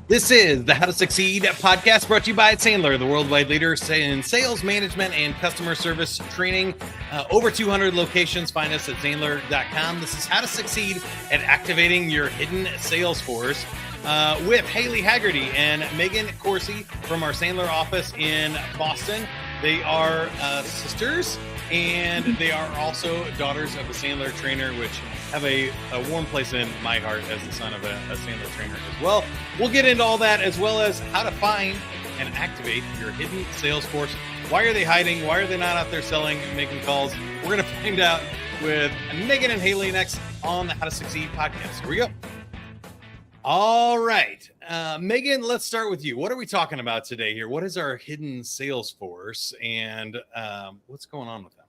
This is the How to Succeed podcast brought to you by Sandler, the worldwide leader in sales management and customer service training. Over 200 locations. Find us at Sandler.com. This is How to Succeed at Activating Your Hidden Salesforce with Haley Haggerty and Megan Corsi from our Sandler office in Boston. They are sisters, and they are also daughters of a Sandler trainer, which have a warm place in my heart as the son of a Sandler trainer as well. We'll get into all that, as well as how to find and activate your hidden sales force. Why are they hiding? Why are they not out there selling and making calls? We're going to find out with Megan and Haley next on the How to Succeed podcast. Here we go. All right. Megan, let's start with you. What are we talking about today here? What is our hidden sales force, and what's going on with them?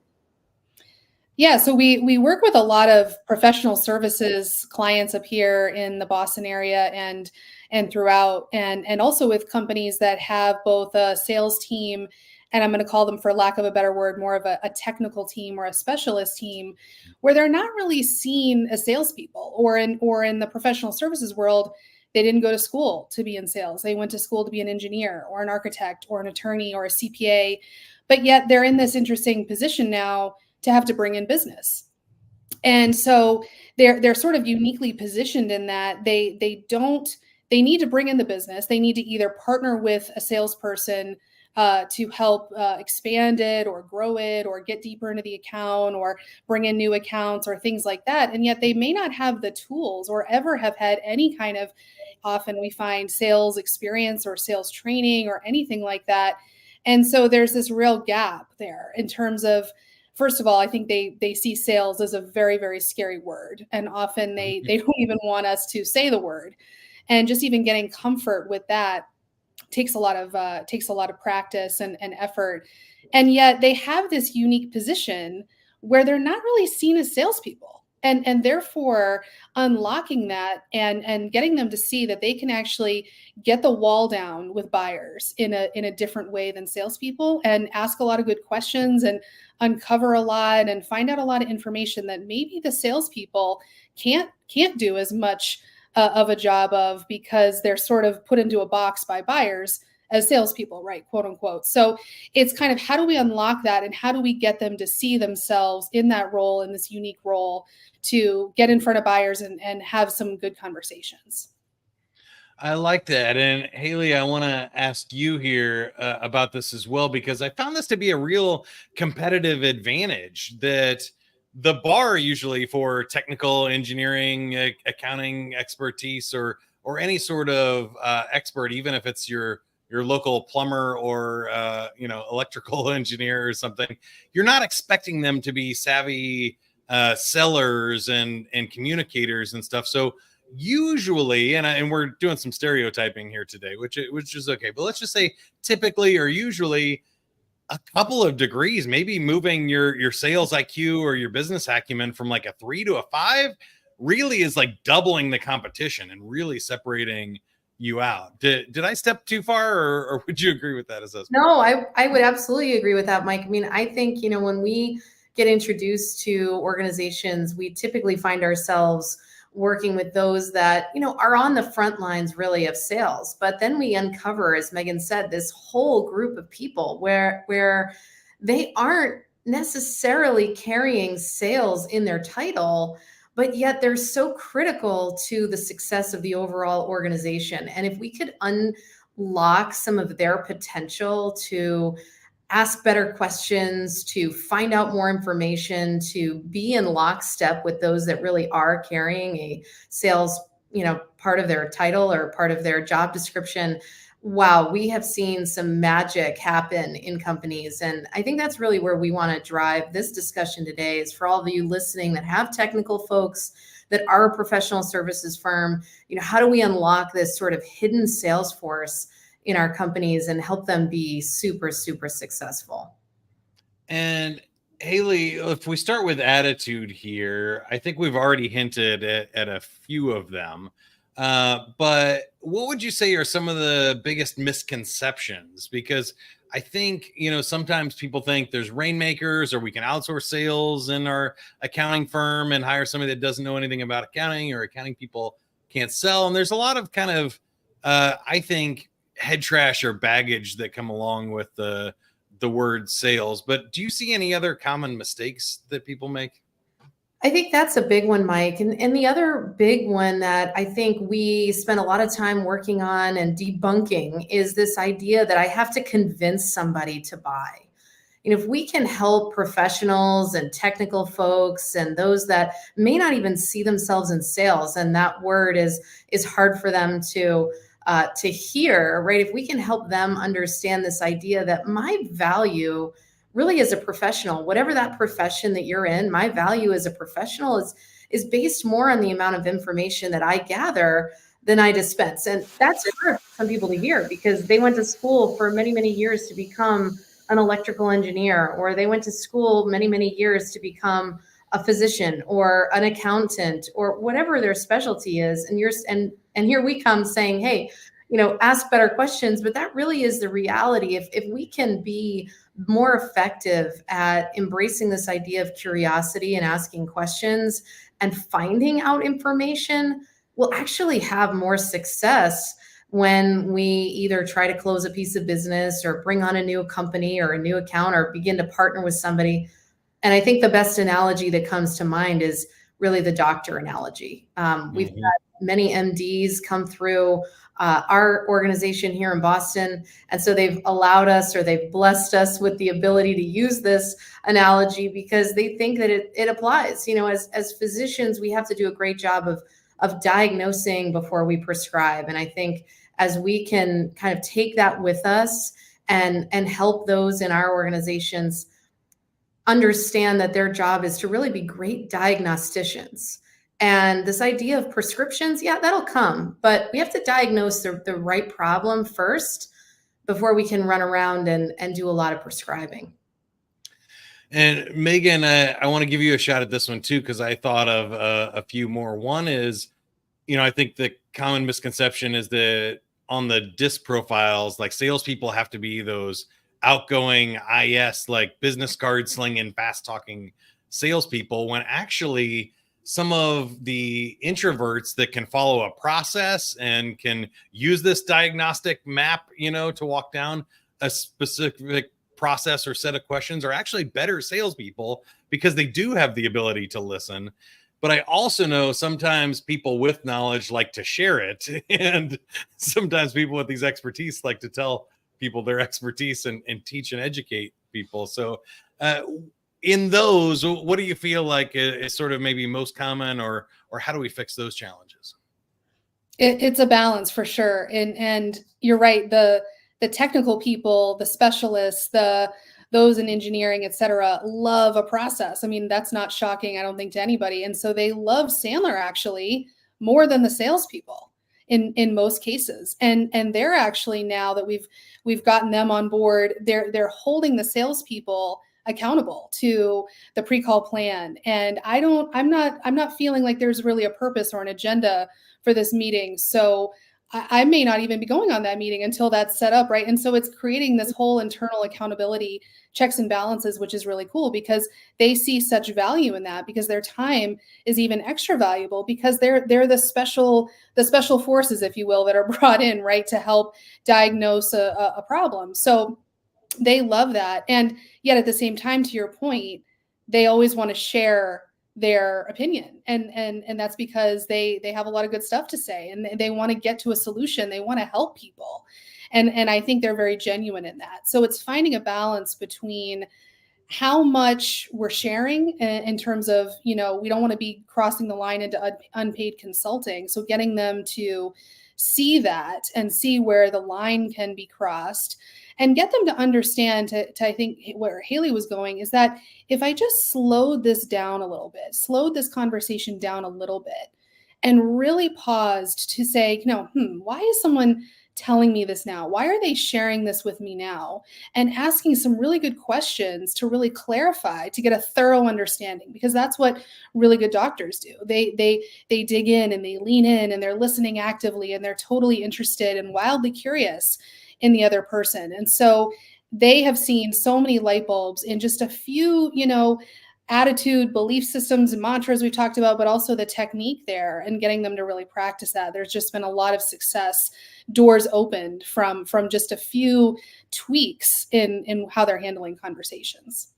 Yeah, so we work with a lot of professional services clients up here in the Boston area and throughout, and also with companies that have both a sales team, and I'm going to call them, for lack of a better word, more of a technical team or a specialist team, where they're not really seen as salespeople, or in the professional services world, they didn't go to school to be in sales. They went to school to be an engineer or an architect or an attorney or a CPA, but yet they're in this interesting position now to have to bring in business. And so they're sort of uniquely positioned in that they need to bring in the business. They need to either partner with a salesperson to help expand it or grow it or get deeper into the account or bring in new accounts or things like that. And yet they may not have the tools or ever have had any kind of, often we find, sales experience or sales training or anything like that. And so there's this real gap there in terms of, first of all, I think they see sales as a very, very scary word. And often they don't even want us to say the word. And just even getting comfort with that takes a lot of practice and effort. And yet they have this unique position where they're not really seen as salespeople. And therefore unlocking that and getting them to see that they can actually get the wall down with buyers in a different way than salespeople, and ask a lot of good questions and uncover a lot and find out a lot of information that maybe the salespeople can't do as much of a job of, because they're sort of put into a box by buyers as salespeople, right? Quote unquote. So it's kind of, how do we unlock that, and how do we get them to see themselves in that role, in this unique role, to get in front of buyers and have some good conversations? I like that. And Haley, I want to ask you here about this as well, because I found this to be a real competitive advantage, that the bar usually for technical engineering, accounting expertise, or any sort of expert, even if it's your local plumber or electrical engineer or something, you're not expecting them to be savvy sellers and communicators and stuff. So usually, and we're doing some stereotyping here today, which is okay, but let's just say typically or usually a couple of degrees, maybe moving your sales IQ or your business acumen from like a 3 to a 5 really is like doubling the competition and really separating you out. Did I step too far, or would you agree with that assessment? No, I would absolutely agree with that, Mike. I mean, I think, when we get introduced to organizations, we typically find ourselves working with those that, are on the front lines really of sales. But then we uncover, as Megan said, this whole group of people where they aren't necessarily carrying sales in their title, but yet they're so critical to the success of the overall organization. And if we could unlock some of their potential to ask better questions, to find out more information, to be in lockstep with those that really are carrying a sales, part of their title or part of their job description, wow, we have seen some magic happen in companies. And I think that's really where we want to drive this discussion today, is for all of you listening that have technical folks, that are a professional services firm, how do we unlock this sort of hidden sales force in our companies and help them be super, super successful? And Haley, if we start with attitude here, I think we've already hinted at a few of them. But what would you say are some of the biggest misconceptions? Because I think, sometimes people think there's rainmakers, or we can outsource sales in our accounting firm and hire somebody that doesn't know anything about accounting, or accounting people can't sell. And there's a lot of kind of I think, head trash or baggage that come along with the word sales. But do you see any other common mistakes that people make? I think that's a big one, Mike. And the other big one that I think we spend a lot of time working on and debunking is this idea that I have to convince somebody to buy. If we can help professionals and technical folks and those that may not even see themselves in sales, and that word is hard for them to hear, right? If we can help them understand this idea that my value really as a professional, whatever that profession that you're in, my value as a professional is based more on the amount of information that I gather than I dispense. And that's hard for some people to hear because they went to school for many, many years to become an electrical engineer, or they went to school many, many years to become a physician or an accountant or whatever their specialty is. And here we come saying, hey, ask better questions. But that really is the reality. If we can be more effective at embracing this idea of curiosity and asking questions and finding out information, we'll actually have more success when we either try to close a piece of business or bring on a new company or a new account or begin to partner with somebody. And I think the best analogy that comes to mind is really the doctor analogy. We've had many MDs come through our organization here in Boston. And so they've allowed us, or they've blessed us with the ability to use this analogy because they think that it applies. As physicians, we have to do a great job of diagnosing before we prescribe. And I think as we can kind of take that with us and help those in our organizations understand that their job is to really be great diagnosticians. And this idea of prescriptions, yeah, that'll come, but we have to diagnose the right problem first before we can run around and do a lot of prescribing. And Megan, I want to give you a shot at this one too, because I thought of a few more. One is, I think the common misconception is that on the DISC profiles, like salespeople have to be those outgoing IS, like business card slinging, fast talking salespeople, when actually some of the introverts that can follow a process and can use this diagnostic map, to walk down a specific process or set of questions are actually better salespeople because they do have the ability to listen. But I also know sometimes people with knowledge like to share it. And sometimes people with these expertise like to tell people their expertise and teach and educate people. So in those, what do you feel like is sort of maybe most common, or how do we fix those challenges? It's a balance for sure. And you're right. The technical people, the specialists, those in engineering, et cetera, love a process. I mean, that's not shocking, I don't think, to anybody. And so they love Sandler actually more than the salespeople in most cases. And they're actually, now that we've gotten them on board, they're holding the salespeople accountable to the pre-call plan. And I'm not feeling like there's really a purpose or an agenda for this meeting. So I may not even be going on that meeting until that's set up, right? And so it's creating this whole internal accountability, checks and balances, which is really cool because they see such value in that, because their time is even extra valuable because they're the special forces, if you will, that are brought in, right, to help diagnose a problem. So they love that. And yet at the same time, to your point, they always want to share their opinion. And that's because they have a lot of good stuff to say, and they want to get to a solution. They want to help people. And I think they're very genuine in that. So it's finding a balance between how much we're sharing in terms of, we don't want to be crossing the line into unpaid consulting. So getting them to see that and see where the line can be crossed, and get them to understand, to I think where Haley was going, is that if I just slowed this down a little bit, slowed this conversation down a little bit, and really paused to say, why is someone telling me this now? Why are they sharing this with me now? And asking some really good questions to really clarify, to get a thorough understanding, because that's what really good doctors do. They dig in and they lean in and they're listening actively and they're totally interested and wildly curious in the other person. And so they have seen so many light bulbs in just a few, attitude, belief systems, and mantras we talked about, but also the technique there and getting them to really practice that. There's just been a lot of success, doors opened from just a few tweaks in how they're handling conversations.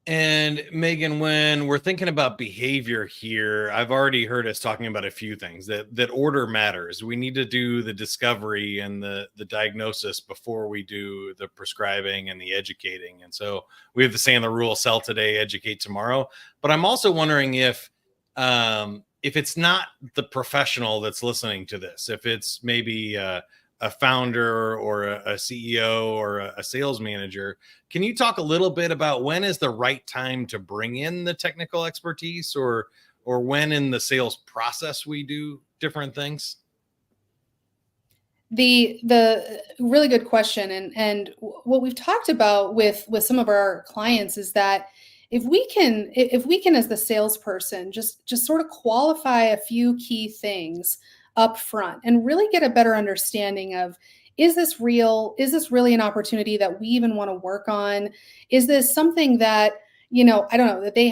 And Megan, when we're thinking about behavior here, I've already heard us talking about a few things that order matters. We need to do the discovery and the diagnosis before we do the prescribing and the educating. And so we have the saying, the rule: sell today, educate tomorrow. But I'm also wondering if it's not the professional that's listening to this, if it's maybe a founder or a CEO or a sales manager. Can you talk a little bit about when is the right time to bring in the technical expertise, or when in the sales process we do different things? The really good question, and what we've talked about with some of our clients is that if we can as the salesperson just sort of qualify a few key things up front and really get a better understanding of, is this real? Is this really an opportunity that we even want to work on? Is this something that, I don't know, that they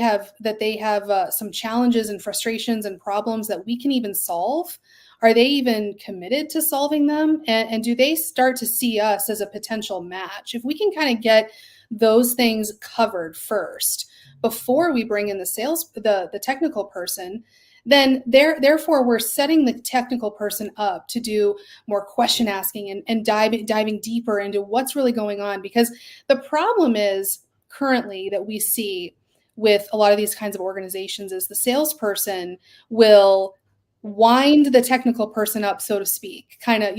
have some challenges and frustrations and problems that we can even solve? Are they even committed to solving them? And do they start to see us as a potential match? If we can kind of get those things covered first before we bring in the technical person, then therefore we're setting the technical person up to do more question asking and diving deeper into what's really going on. Because the problem is currently that we see with a lot of these kinds of organizations is the salesperson will wind the technical person up, so to speak, kind of,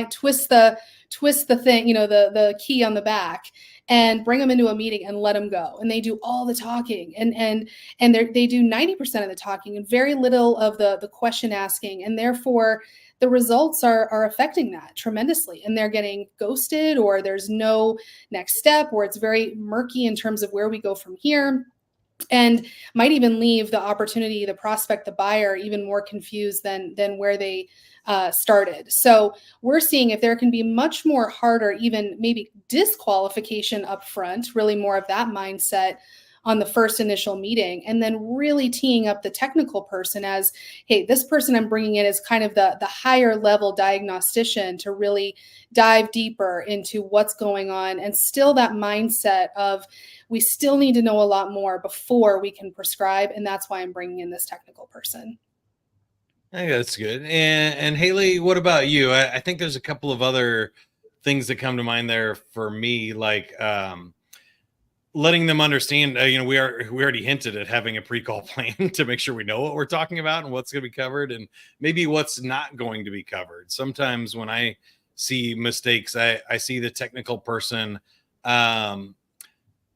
twist the thing, the key on the back, and bring them into a meeting and let them go. And they do all the talking and they do 90% of the talking and very little of the question asking. And therefore the results are affecting that tremendously. And they're getting ghosted, or there's no next step, or it's very murky in terms of where we go from here. And might even leave the opportunity, the prospect, the buyer, even more confused than where they started. So we're seeing if there can be much more harder, even maybe disqualification up front, really more of that mindset on the first initial meeting, and then really teeing up the technical person as, hey, this person I'm bringing in is kind of the higher level diagnostician to really dive deeper into what's going on, and still that mindset of, we still need to know a lot more before we can prescribe. And that's why I'm bringing in this technical person. I think that's good. And Haley, what about you? I think there's a couple of other things that come to mind there for me, like letting them understand, we already hinted at having a pre-call plan to make sure we know what we're talking about and what's going to be covered and maybe what's not going to be covered. Sometimes when I see mistakes, I see the technical person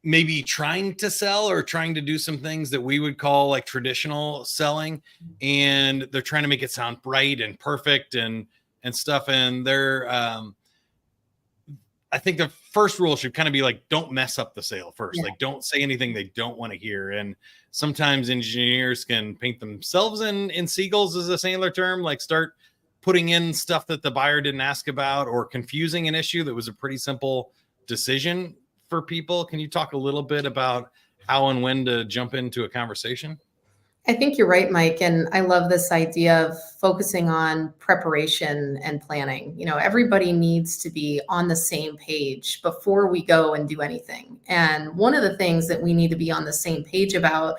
maybe trying to sell or trying to do some things that we would call like traditional selling, and they're trying to make it sound bright and perfect and stuff. And they're, I think the first rule should kind of be like, don't mess up the sale first. Yeah. Like, don't say anything they don't want to hear. And sometimes engineers can paint themselves in seagulls, as a Sandler term, like start putting in stuff that the buyer didn't ask about, or confusing an issue that was a pretty simple decision for people. Can you talk a little bit about how and when to jump into a conversation? I think you're right, Mike. And I love this idea of focusing on preparation and planning. Everybody needs to be on the same page before we go and do anything. And one of the things that we need to be on the same page about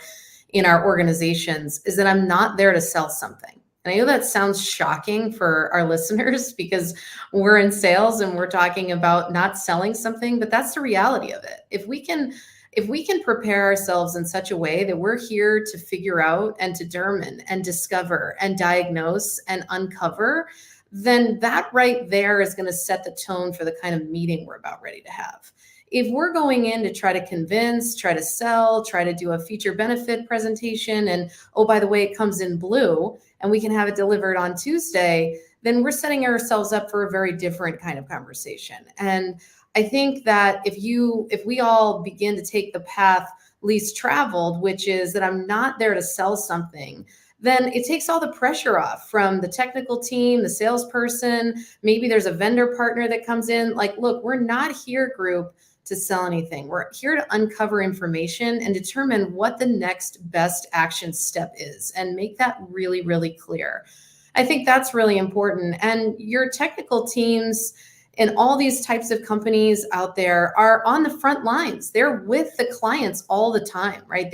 in our organizations is that I'm not there to sell something. And I know that sounds shocking for our listeners because we're in sales and we're talking about not selling something, but that's the reality of it. If we can prepare ourselves in such a way that we're here to figure out and determine and discover and diagnose and uncover, then that right there is going to set the tone for the kind of meeting we're about ready to have. If we're going in to try to convince, try to sell, try to do a feature benefit presentation, and oh, by the way, it comes in blue and we can have it delivered on Tuesday, then we're setting ourselves up for a very different kind of conversation. And I think that if we all begin to take the path least traveled, which is that I'm not there to sell something, then it takes all the pressure off from the technical team, the salesperson. Maybe there's a vendor partner that comes in like, look, we're not here, group, to sell anything. We're here to uncover information and determine what the next best action step is and make that really, really clear. I think that's really important. And your technical teams in all these types of companies out there are on the front lines. They're with the clients all the time, right?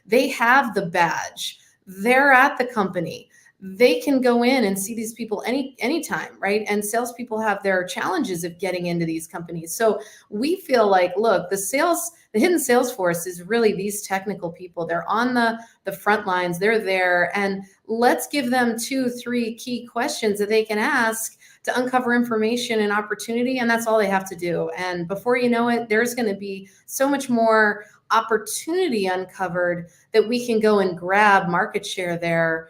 They have the badge. They're at the company. They can go in and see these people anytime, right? And salespeople have their challenges of getting into these companies. So we feel like, look, the hidden sales force is really these technical people. They're on the front lines. They're there, and let's give them 2-3 key questions that they can ask to uncover information and opportunity, and that's all they have to do. And before you know it, there's going to be so much more opportunity uncovered that we can go and grab market share there.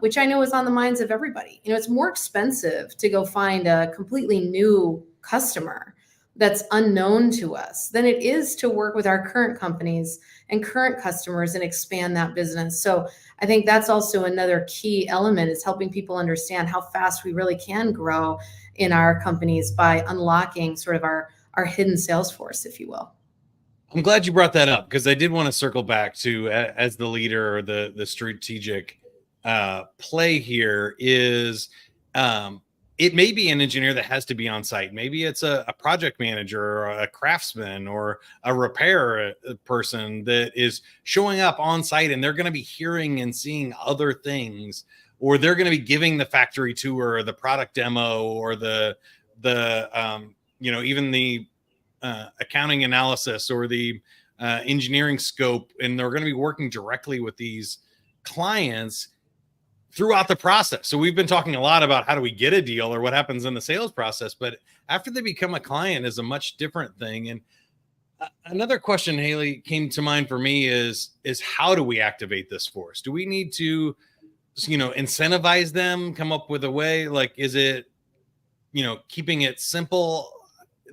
Which I know is on the minds of everybody. It's more expensive to go find a completely new customer that's unknown to us than it is to work with our current companies and current customers and expand that business. So I think that's also another key element, is helping people understand how fast we really can grow in our companies by unlocking sort of our hidden sales force, if you will. I'm glad you brought that up, because I did want to circle back to, as the leader or the strategic play here is, it may be an engineer that has to be on site. Maybe it's a project manager or a craftsman or a repair person that is showing up on site, and they're going to be hearing and seeing other things, or they're going to be giving the factory tour or the product demo or the even the accounting analysis or the engineering scope, and they're going to be working directly with these clients throughout the process. So we've been talking a lot about how do we get a deal or what happens in the sales process, but after they become a client is a much different thing. And another question, Haley, came to mind for me is how do we activate this force? Do we need to, incentivize them, come up with a way? Like, is it, keeping it simple?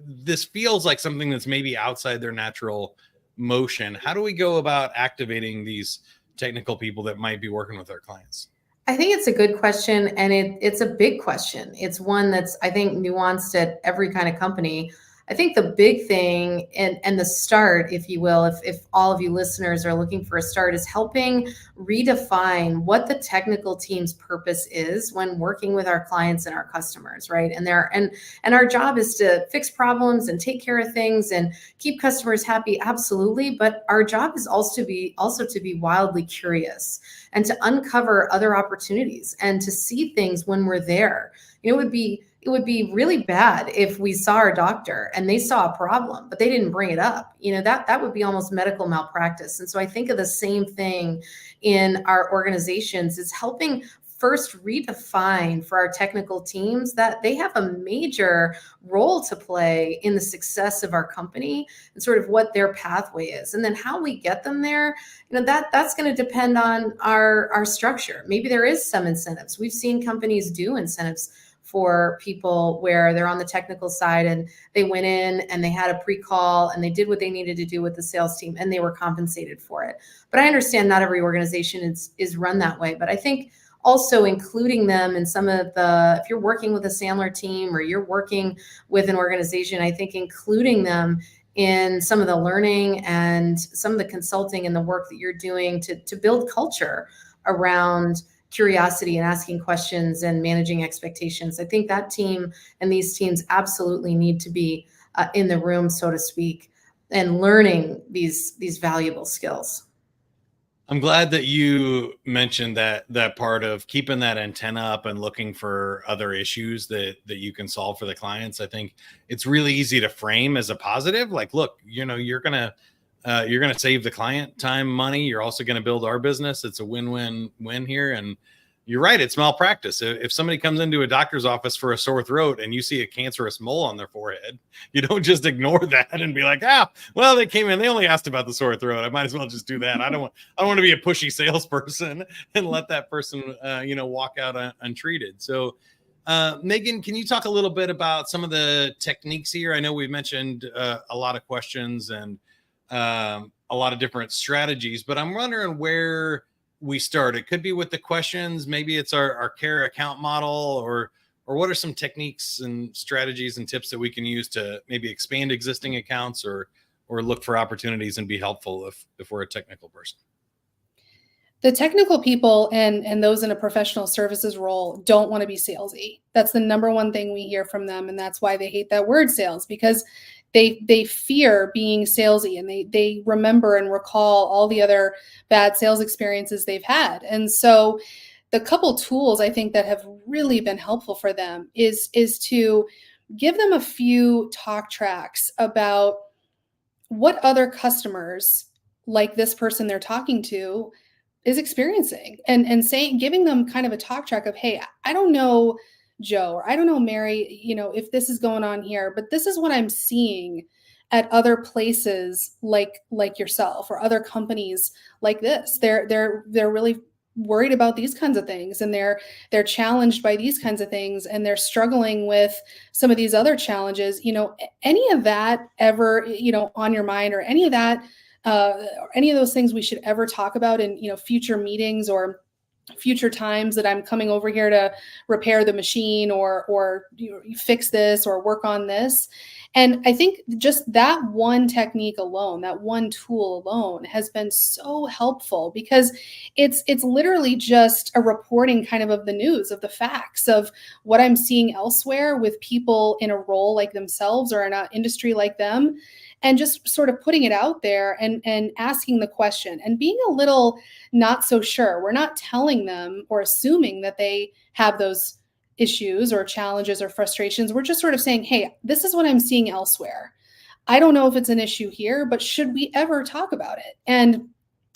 This feels like something that's maybe outside their natural motion. How do we go about activating these technical people that might be working with our clients? I think it's a good question, and it's a big question. It's one that's, I think, nuanced at every kind of company. I think the big thing and the start, if you will, if all of you listeners are looking for a start, is helping redefine what the technical team's purpose is when working with our clients and our customers, right? And our job is to fix problems and take care of things and keep customers happy, absolutely. But our job is also to be wildly curious and to uncover other opportunities and to see things when we're there. It would be really bad if we saw our doctor and they saw a problem, but they didn't bring it up. That would be almost medical malpractice. And so I think of the same thing in our organizations, is helping first redefine for our technical teams that they have a major role to play in the success of our company and sort of what their pathway is. And then how we get them there, that's going to depend on our structure. Maybe there is some incentives. We've seen companies do incentives for people where they're on the technical side and they went in and they had a pre-call and they did what they needed to do with the sales team and they were compensated for it. But I understand not every organization is run that way. But I think also including them in some of if you're working with a Sandler team or you're working with an organization, I think including them in some of the learning and some of the consulting and the work that you're doing to build culture around curiosity and asking questions and managing expectations. I think that team and these teams absolutely need to be in the room, so to speak, and learning these valuable skills. I'm glad that you mentioned that part of keeping that antenna up and looking for other issues that you can solve for the clients. I think it's really easy to frame as a positive. Like, look, you're gonna save the client time, money. You're also going to build our business. It's a win-win-win here. And you're right. It's malpractice. If somebody comes into a doctor's office for a sore throat and you see a cancerous mole on their forehead, you don't just ignore that and be like, well, they came in, they only asked about the sore throat. I might as well just do that. I don't want to be a pushy salesperson and let that person, walk out untreated. So, Megan, can you talk a little bit about some of the techniques here? I know we've mentioned a lot of questions and a lot of different strategies, but I'm wondering where we start. It could be with the questions. Maybe it's our care account model, or what are some techniques and strategies and tips that we can use to maybe expand existing accounts or look for opportunities and be helpful if we're a technical person? The technical people and those in a professional services role don't want to be salesy. That's the number one thing we hear from them, and that's why they hate that word sales, because they fear being salesy, and they remember and recall all the other bad sales experiences they've had. And so the couple tools I think that have really been helpful for them is to give them a few talk tracks about what other customers like this person they're talking to is experiencing, and saying, giving them kind of a talk track of, hey, I don't know Joe, or I don't know Mary, if this is going on here, but this is what I'm seeing at other places like yourself, or other companies like this. They're really worried about these kinds of things, and they're challenged by these kinds of things, and they're struggling with some of these other challenges. Any of that ever on your mind, or any of that or any of those things we should ever talk about in future meetings, or future times that I'm coming over here to repair the machine, or fix this, or work on this. And I think just that one technique alone, that one tool alone, has been so helpful, because it's literally just a reporting kind of the news, of the facts of what I'm seeing elsewhere with people in a role like themselves, or in an industry like them, and just sort of putting it out there, and asking the question, and being a little not so sure. We're not telling them or assuming that they have those issues or challenges or frustrations. We're just sort of saying, hey, this is what I'm seeing elsewhere. I don't know if it's an issue here, but should we ever talk about it? And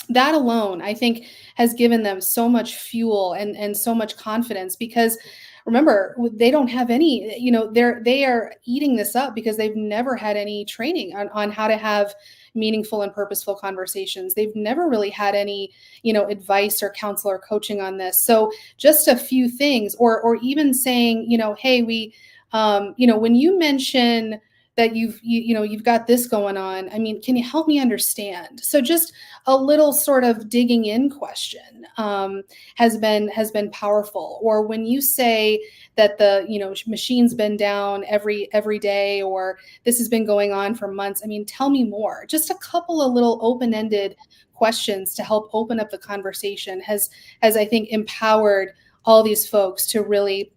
that alone, I think, has given them so much fuel and so much confidence, because remember, they don't have any, they are eating this up because they've never had any training on how to have meaningful and purposeful conversations. They've never really had any, advice or counsel or coaching on this. So just a few things, or even saying, hey, when you mention that you've got this going on, I mean, can you help me understand? So just a little sort of digging in question has been powerful. Or when you say that the machine's been down every day, or this has been going on for months, I mean, tell me more. Just a couple of little open-ended questions to help open up the conversation has I think empowered all these folks to really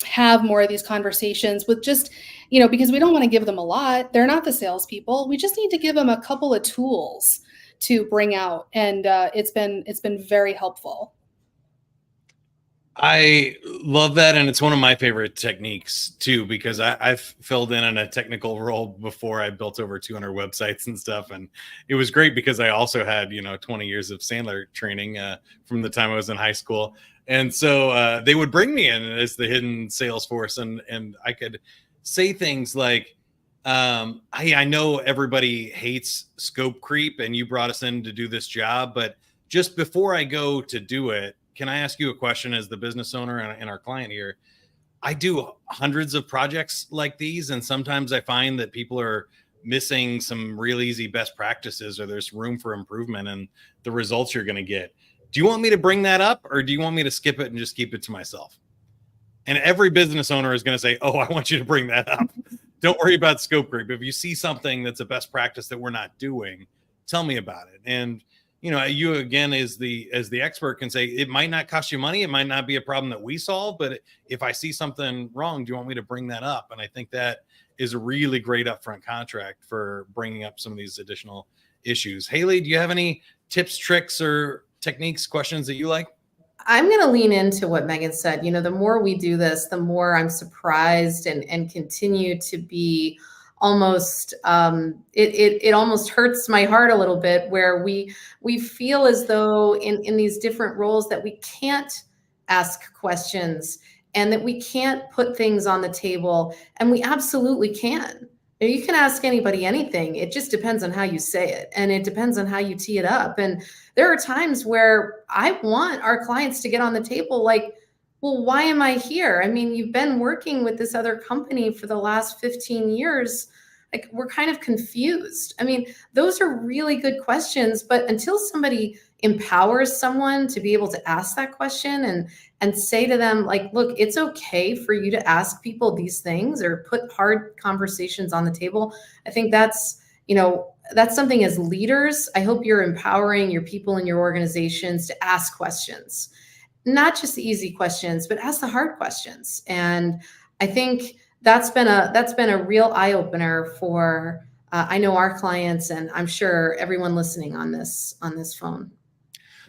have more of these conversations with just, because we don't want to give them a lot. They're not the salespeople. We just need to give them a couple of tools to bring out. And it's been very helpful. I love that. And it's one of my favorite techniques too, because I've filled in a technical role before. I built over 200 websites and stuff. And it was great because I also had, 20 years of Sandler training from the time I was in high school. And so they would bring me in as the hidden Salesforce, and I could say things like, I know everybody hates scope creep, and you brought us in to do this job, but just before I go to do it, can I ask you a question as the business owner and our client here? I do hundreds of projects like these, and sometimes I find that people are missing some real easy best practices, or there's room for improvement in the results you're going to get. Do you want me to bring that up, or do you want me to skip it and just keep it to myself? And every business owner is going to say, oh, I want you to bring that up. Don't worry about scope creep. If you see something that's a best practice that we're not doing, tell me about it. And you again, as the expert, can say it might not cost you money. It might not be a problem that we solve, but if I see something wrong, do you want me to bring that up? And I think that is a really great upfront contract for bringing up some of these additional issues. Haley, do you have any tips, tricks, or techniques, questions that you like? I'm going to lean into what Megan said. The more we do this, the more I'm surprised and continue to be almost, it almost hurts my heart a little bit, where we feel as though in these different roles that we can't ask questions, and that we can't put things on the table, and we absolutely can. You can ask anybody anything. It just depends on how you say it, and it depends on how you tee it up. And there are times where I want our clients to get on the table like, well, why am I here? I mean, you've been working with this other company for the last 15 years. Like, we're kind of confused. I mean, those are really good questions, but until somebody empowers someone to be able to ask that question and say to them, like, look, it's okay for you to ask people these things, or put hard conversations on the table. I think that's, that's something as leaders, I hope you're empowering your people in your organizations to ask questions, not just the easy questions, but ask the hard questions. And I think that's been a real eye opener for I know our clients, and I'm sure everyone listening on this phone.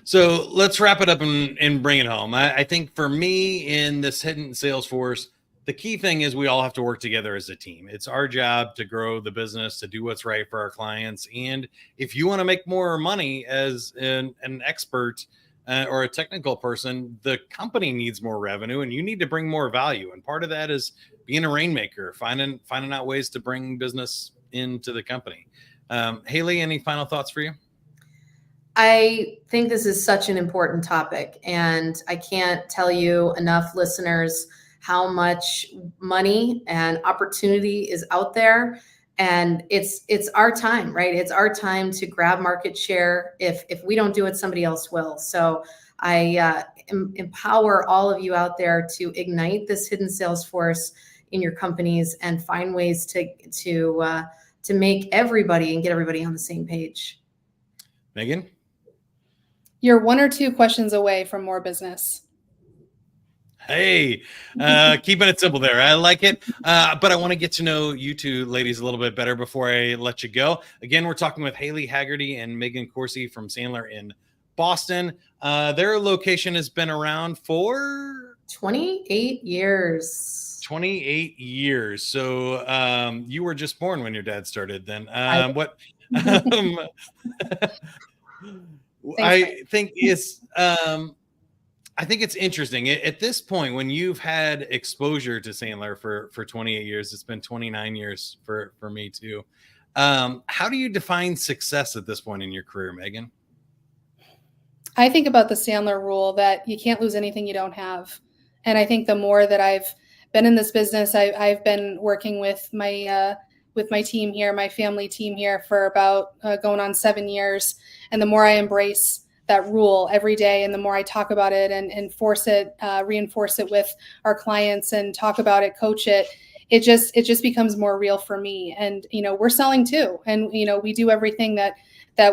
So let's wrap it up and bring it home. I think for me in this hidden Salesforce, the key thing is we all have to work together as a team. It's our job to grow the business, to do what's right for our clients. And if you want to make more money as an expert or a technical person, the company needs more revenue and you need to bring more value. And part of that is being a rainmaker, finding out ways to bring business into the company. Haley, any final thoughts for you? I think this is such an important topic, and I can't tell you enough, listeners, how much money and opportunity is out there. And it's our time, right? It's our time to grab market share. If we don't do it, somebody else will. So I empower all of you out there to ignite this hidden Salesforce in your companies and find ways to make everybody and get everybody on the same page. Megan? You're 1 or 2 questions away from more business. Hey, keeping it simple there. I like it. But I want to get to know you two ladies a little bit better before I let you go. Again, we're talking with Haley Haggerty and Megan Corsi from Sandler in Boston. Their location has been around for 28 years. 28 years. So you were just born when your dad started then. What I think is I think it's interesting at this point when you've had exposure to Sandler for 28 years. It's been 29 years for me too. How do you define success at this point in your career, Megan? I think about the Sandler rule that you can't lose anything you don't have. And I think the more that I've been in this business, I've been working with my team here, my family team here for about going on 7 years. And the more I embrace that rule every day, and the more I talk about it and reinforce it with our clients and talk about it, coach it, it just becomes more real for me. And, we're selling too. And, we do everything that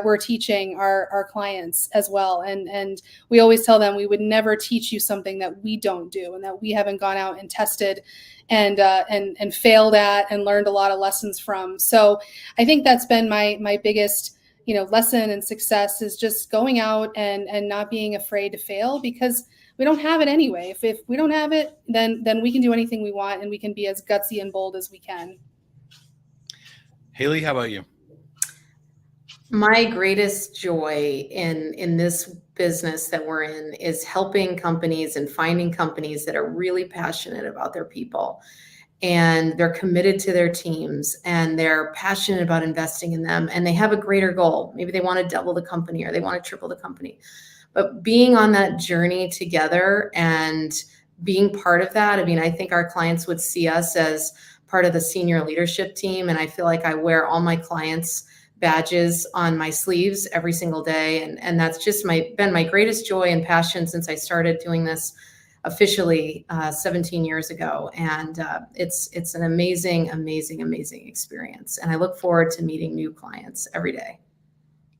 we're teaching our clients as well. And we always tell them we would never teach you something that we don't do and that we haven't gone out and tested and failed at and learned a lot of lessons from. So I think that's been my biggest, lesson and success is just going out and not being afraid to fail, because we don't have it anyway. If we don't have it, then we can do anything we want and we can be as gutsy and bold as we can. Haley, how about you? My greatest joy in this business that we're in is helping companies and finding companies that are really passionate about their people, and they're committed to their teams, and they're passionate about investing in them, and they have a greater goal. Maybe they want to double the company or they want to triple the company. But being on that journey together and being part of that, I think our clients would see us as part of the senior leadership team, and I feel like I wear all my clients' badges on my sleeves every single day. And that's just been my greatest joy and passion since I started doing this officially 17 years ago. And it's an amazing, amazing, amazing experience. And I look forward to meeting new clients every day.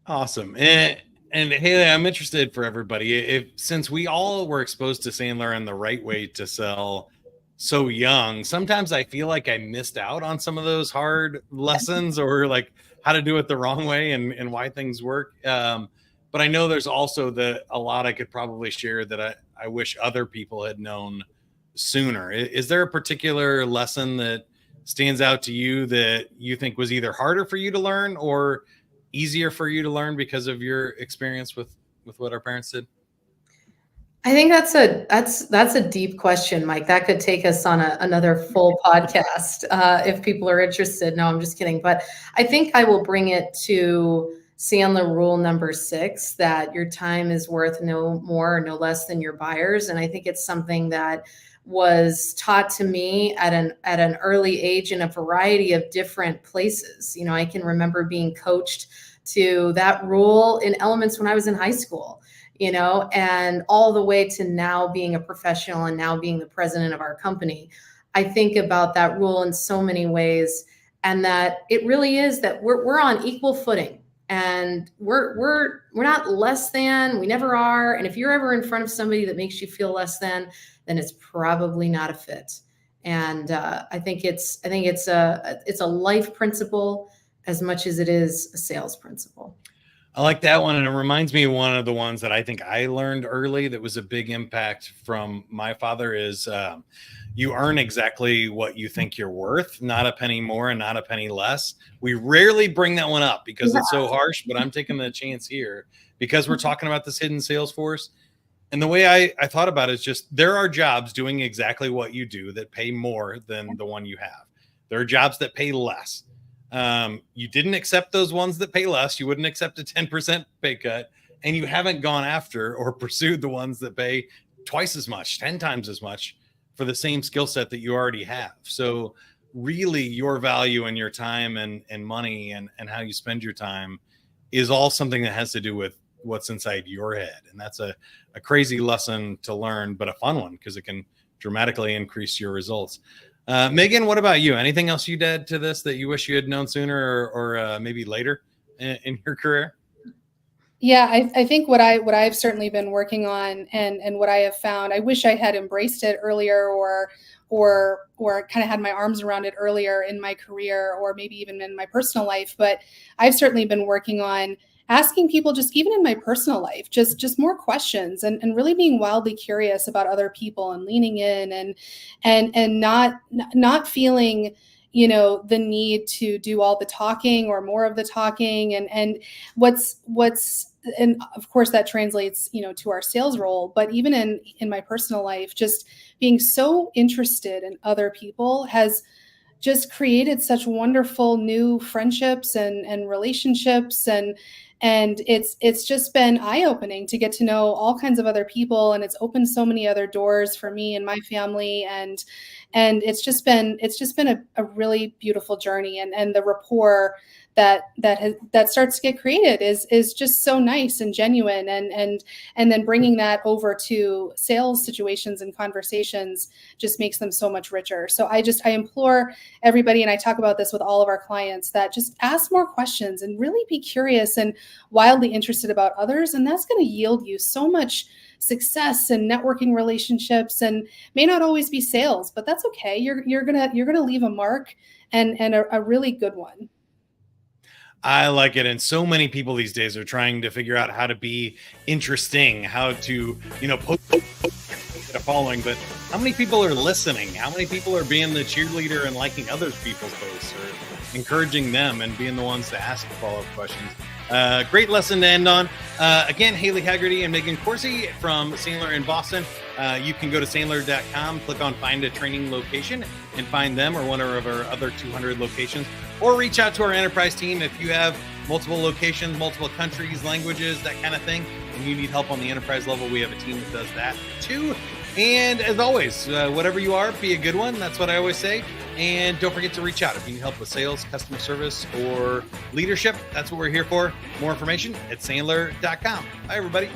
Awesome. And Haley, I'm interested for everybody, since we all were exposed to Sandler and the right way to sell so young, sometimes I feel like I missed out on some of those hard lessons, or like how to do it the wrong way and why things work. But I know there's also a lot I could probably share that I wish other people had known sooner. Is there a particular lesson that stands out to you that you think was either harder for you to learn or easier for you to learn because of your experience with what our parents did? I think that's a deep question, Mike. That could take us on another full podcast if people are interested. No, I'm just kidding. But I think I will bring it to Sandler rule number 6, that your time is worth no more or no less than your buyers. And I think it's something that was taught to me at an early age in a variety of different places. I can remember being coached to that rule in elements when I was in high school, and all the way to now being a professional and now being the president of our company. I think about that rule in so many ways and that it really is that we're on equal footing, and we're not less than, we never are. And if you're ever in front of somebody that makes you feel less than, then it's probably not a fit. And I think it's a life principle as much as it is a sales principle. I like that one. And it reminds me of one of the ones that I think I learned early that was a big impact from my father is you earn exactly what you think you're worth, not a penny more and not a penny less. We rarely bring that one up because it's so harsh, but I'm taking the chance here because we're talking about this hidden Salesforce. And the way I thought about it is just there are jobs doing exactly what you do that pay more than the one you have. There are jobs that pay less. You didn't accept those ones that pay less. You wouldn't accept a 10% pay cut, and you haven't gone after or pursued the ones that pay twice as much, 10 times as much for the same skill set that you already have. So really your value and your time and money and how you spend your time is all something that has to do with what's inside your head. And that's a crazy lesson to learn, but a fun one because it can dramatically increase your results. Megan, what about you? Anything else you'd add to this that you wish you had known sooner or maybe later in your career? Yeah, I think what I've certainly been working on and what I have found, I wish I had embraced it earlier or kind of had my arms around it earlier in my career or maybe even in my personal life. But I've certainly been working on asking people, just even in my personal life, just more questions and really being wildly curious about other people and leaning in and not feeling, the need to do all the talking or more of the talking and what's and of course that translates, to our sales role, but even in my personal life, just being so interested in other people has just created such wonderful new friendships and relationships and it's just been eye-opening to get to know all kinds of other people, and it's opened so many other doors for me and my family, and it's just been a really beautiful journey, and the rapport that starts to get created is just so nice and genuine, and then bringing that over to sales situations and conversations just makes them so much richer. So I implore everybody, and I talk about this with all of our clients, that just ask more questions and really be curious and wildly interested about others, and that's going to yield you so much success and networking relationships, and may not always be sales, but that's okay. You're gonna leave a mark and a really good one. I like it. And so many people these days are trying to figure out how to be interesting, how to, post a following, but how many people are listening? How many people are being the cheerleader and liking other people's posts or encouraging them and being the ones to ask follow-up questions? Great lesson to end on. Again, Haley Haggerty and Megan Corsi from Sandler in Boston. You can go to sandler.com, click on find a training location and find them or one of our other 200 locations, or reach out to our enterprise team if you have multiple locations, multiple countries, languages, that kind of thing, and you need help on the enterprise level. We have a team that does that too. And as always, whatever you are, be a good one. That's what I always say. And don't forget to reach out if you need help with sales, customer service, or leadership. That's what we're here for. More information at sandler.com. Bye, everybody.